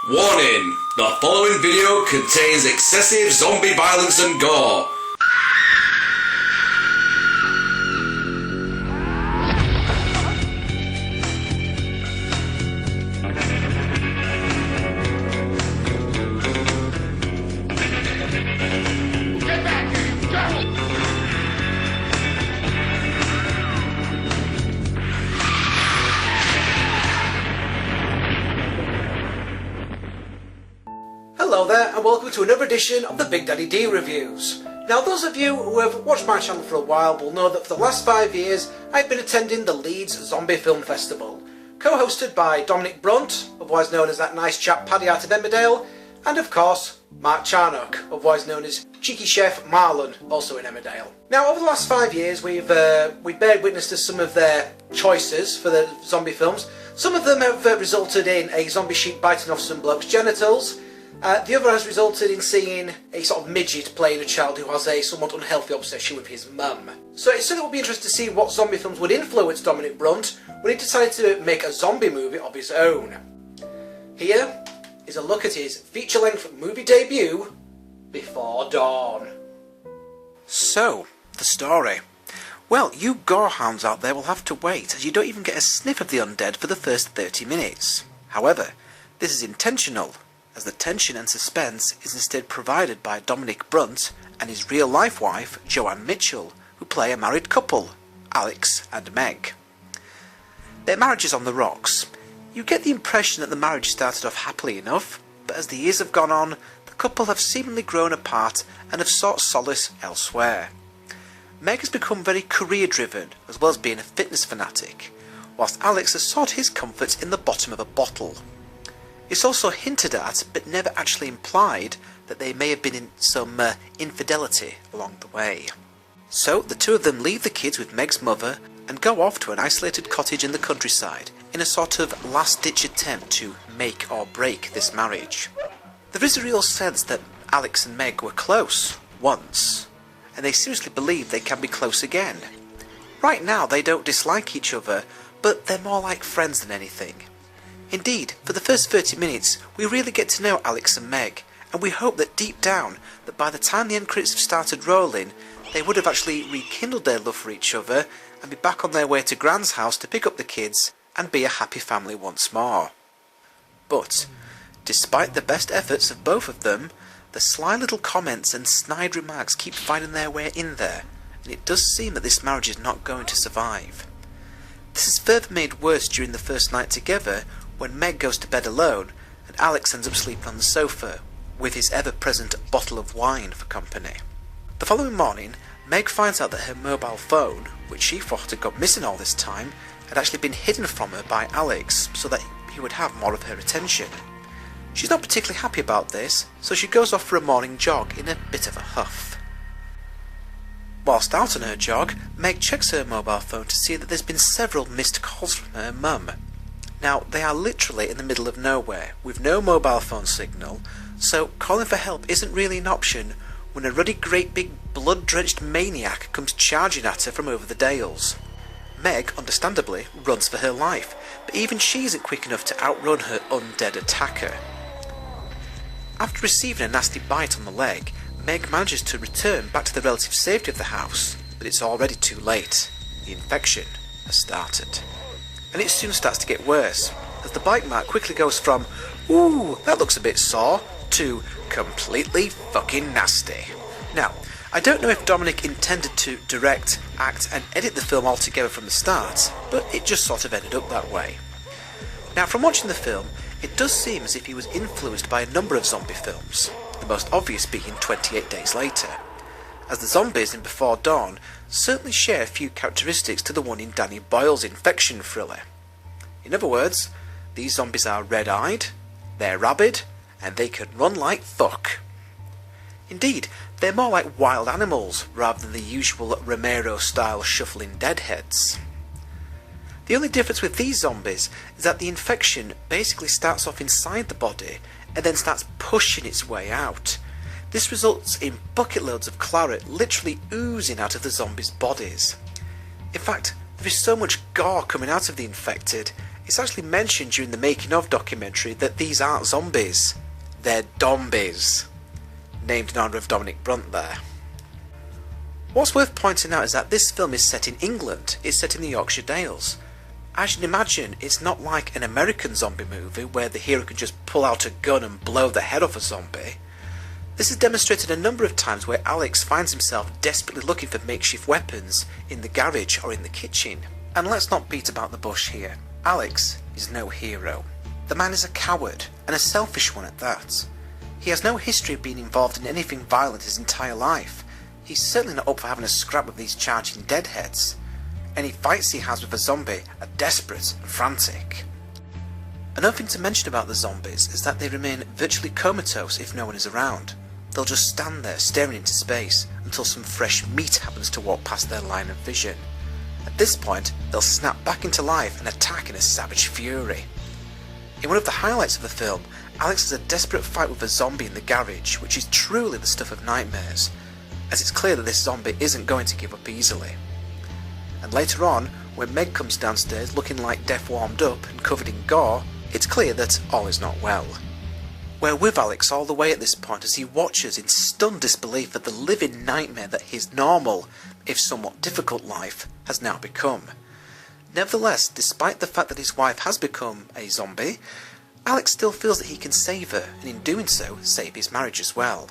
Warning! The following video contains excessive zombie violence and gore. Get back here, you go! Hello there, and welcome to another edition of the Big Daddy D Reviews. Now, those of you who have watched my channel for a while will know that for the last 5 years I've been attending the Leeds Zombie Film Festival, co-hosted by Dominic Brunt, otherwise known as that nice chap Paddy out of Emmerdale, and of course Mark Charnock, otherwise known as Cheeky Chef Marlon, also in Emmerdale. Now, over the last 5 years we've bared witness to some of their choices for the zombie films. Some of them have resulted in a zombie sheep biting off some bloke's genitals. The other has resulted in seeing a sort of midget playing a child who has a somewhat unhealthy obsession with his mum. So it certainly will be interesting to see what zombie films would influence Dominic Brunt when he decided to make a zombie movie of his own. Here is a look at his feature-length movie debut, Before Dawn. So, the story. Well, you gorehounds out there will have to wait, as you don't even get a sniff of the undead for the first 30 minutes. However, this is intentional, as the tension and suspense is instead provided by Dominic Brunt and his real-life wife, Joanne Mitchell, who play a married couple, Alex and Meg. Their marriage is on the rocks. You get the impression that the marriage started off happily enough, but as the years have gone on, the couple have seemingly grown apart and have sought solace elsewhere. Meg has become very career-driven, as well as being a fitness fanatic, whilst Alex has sought his comfort in the bottom of a bottle. It's also hinted at, but never actually implied, that they may have been in some infidelity along the way. So the two of them leave the kids with Meg's mother and go off to an isolated cottage in the countryside in a sort of last-ditch attempt to make or break this marriage. There is a real sense that Alex and Meg were close once, and they seriously believe they can be close again. Right now they don't dislike each other, but they're more like friends than anything. Indeed, for the first 30 minutes, we really get to know Alex and Meg, and we hope that deep down, that by the time the end credits have started rolling, they would have actually rekindled their love for each other and be back on their way to Gran's house to pick up the kids and be a happy family once more. But, despite the best efforts of both of them, the sly little comments and snide remarks keep finding their way in there, and it does seem that this marriage is not going to survive. This is further made worse during the first night together, when Meg goes to bed alone and Alex ends up sleeping on the sofa with his ever-present bottle of wine for company. The following morning, Meg finds out that her mobile phone, which she thought had gone missing all this time, had actually been hidden from her by Alex so that he would have more of her attention. She's not particularly happy about this, so she goes off for a morning jog in a bit of a huff. Whilst out on her jog, Meg checks her mobile phone to see that there's been several missed calls from her mum. Now, they are literally in the middle of nowhere, with no mobile phone signal, so calling for help isn't really an option when a ruddy great big blood-drenched maniac comes charging at her from over the dales. Meg, understandably, runs for her life, but even she isn't quick enough to outrun her undead attacker. After receiving a nasty bite on the leg, Meg manages to return back to the relative safety of the house, but it's already too late. The infection has started. And it soon starts to get worse, as the bite mark quickly goes from, "Ooh, that looks a bit sore," to completely fucking nasty. Now, I don't know if Dominic intended to direct, act and edit the film altogether from the start, but it just sort of ended up that way. Now, from watching the film, it does seem as if he was influenced by a number of zombie films, the most obvious being 28 Days Later, as the zombies in Before Dawn certainly share a few characteristics to the one in Danny Boyle's infection thriller. In other words, these zombies are red-eyed, they're rabid, and they can run like fuck. Indeed, they're more like wild animals rather than the usual Romero-style shuffling deadheads. The only difference with these zombies is that the infection basically starts off inside the body and then starts pushing its way out. This results in bucket loads of claret literally oozing out of the zombies' bodies. In fact, there is so much gore coming out of the infected, It's actually mentioned during the making of documentary that these aren't zombies, they're dombies, named in honour of Dominic Brunt there. What's worth pointing out is that this film is set in England, it's set in the Yorkshire Dales. As you can imagine, it's not like an American zombie movie where the hero can just pull out a gun and blow the head off a zombie. This is demonstrated a number of times where Alex finds himself desperately looking for makeshift weapons in the garage or in the kitchen. And let's not beat about the bush here. Alex is no hero. The man is a coward, and a selfish one at that. He has no history of being involved in anything violent his entire life. He's certainly not up for having a scrap with these charging deadheads. Any fights he has with a zombie are desperate and frantic. Another thing to mention about the zombies is that they remain virtually comatose if no one is around. They'll just stand there staring into space until some fresh meat happens to walk past their line of vision. At this point, they'll snap back into life and attack in a savage fury. In one of the highlights of the film, Alex has a desperate fight with a zombie in the garage, which is truly the stuff of nightmares, as it's clear that this zombie isn't going to give up easily. And later on, when Meg comes downstairs looking like death warmed up and covered in gore, it's clear that all is not well. We're with Alex all the way at this point as he watches in stunned disbelief at the living nightmare that his normal, if somewhat difficult life has now become. Nevertheless, despite the fact that his wife has become a zombie, Alex still feels that he can save her, and in doing so, save his marriage as well.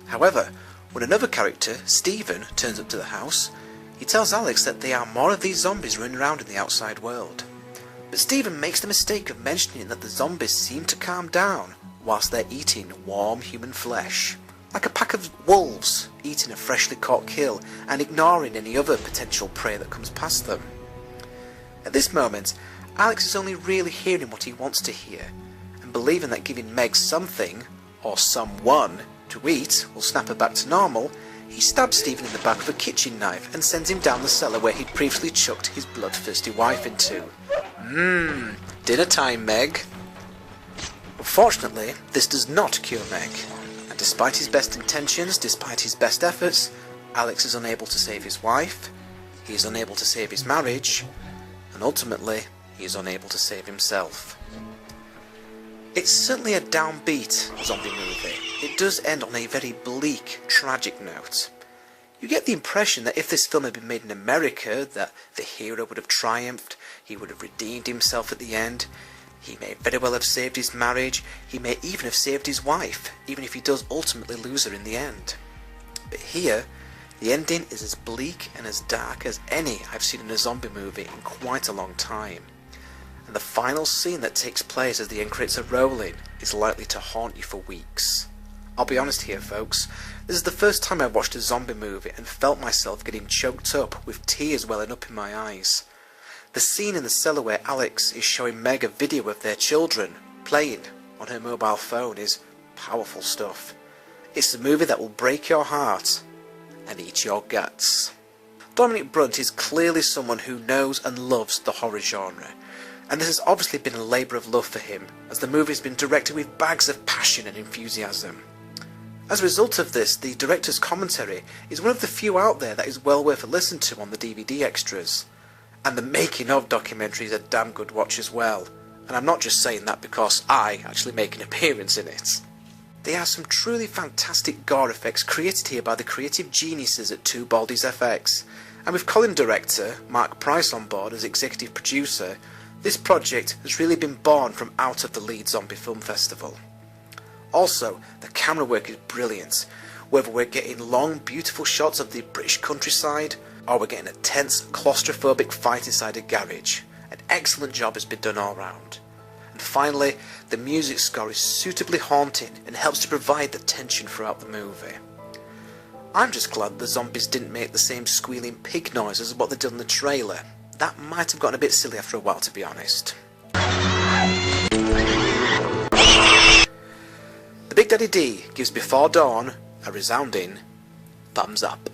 However, when another character, Stephen, turns up to the house, he tells Alex that there are more of these zombies running around in the outside world. But Stephen makes the mistake of mentioning that the zombies seem to calm down whilst they're eating warm human flesh, like a pack of wolves eating a freshly caught kill and ignoring any other potential prey that comes past them. At this moment, Alex is only really hearing what he wants to hear, and believing that giving Meg something, or someone, to eat will snap her back to normal, he stabs Stephen in the back with a kitchen knife and sends him down the cellar where he'd previously chucked his bloodthirsty wife into. Dinner time, Meg. Unfortunately, this does not cure Meg, and despite his best intentions, despite his best efforts, Alex is unable to save his wife, he is unable to save his marriage, and ultimately, he is unable to save himself. It's certainly a downbeat zombie movie. It does end on a very bleak, tragic note. You get the impression that if this film had been made in America, that the hero would have triumphed, he would have redeemed himself at the end, he may very well have saved his marriage, he may even have saved his wife, even if he does ultimately lose her in the end. But here, the ending is as bleak and as dark as any I've seen in a zombie movie in quite a long time. And the final scene that takes place as the end credits are rolling is likely to haunt you for weeks. I'll be honest here, folks, this is the first time I've watched a zombie movie and felt myself getting choked up with tears welling up in my eyes. The scene in the cellar where Alex is showing Meg a video of their children playing on her mobile phone is powerful stuff. It's a movie that will break your heart and eat your guts. Dominic Brunt is clearly someone who knows and loves the horror genre, and this has obviously been a labour of love for him, as the movie has been directed with bags of passion and enthusiasm. As a result of this, the director's commentary is one of the few out there that is well worth a listen to on the DVD extras. And the making of documentary is a damn good watch as well, and I'm not just saying that because I actually make an appearance in it. There are some truly fantastic gore effects created here by the creative geniuses at Two Baldies FX, and with Colin director Marc Price on board as executive producer, this project has really been born from out of the Leeds Zombie Film Festival. Also, the camera work is brilliant, whether we're getting long beautiful shots of the British countryside, or we're getting a tense, claustrophobic fight inside a garage. An excellent job has been done all round. And finally, the music score is suitably haunting and helps to provide the tension throughout the movie. I'm just glad the zombies didn't make the same squealing pig noise as what they did in the trailer. That might have gotten a bit silly after a while, to be honest. The Big Daddy D gives Before Dawn a resounding thumbs up.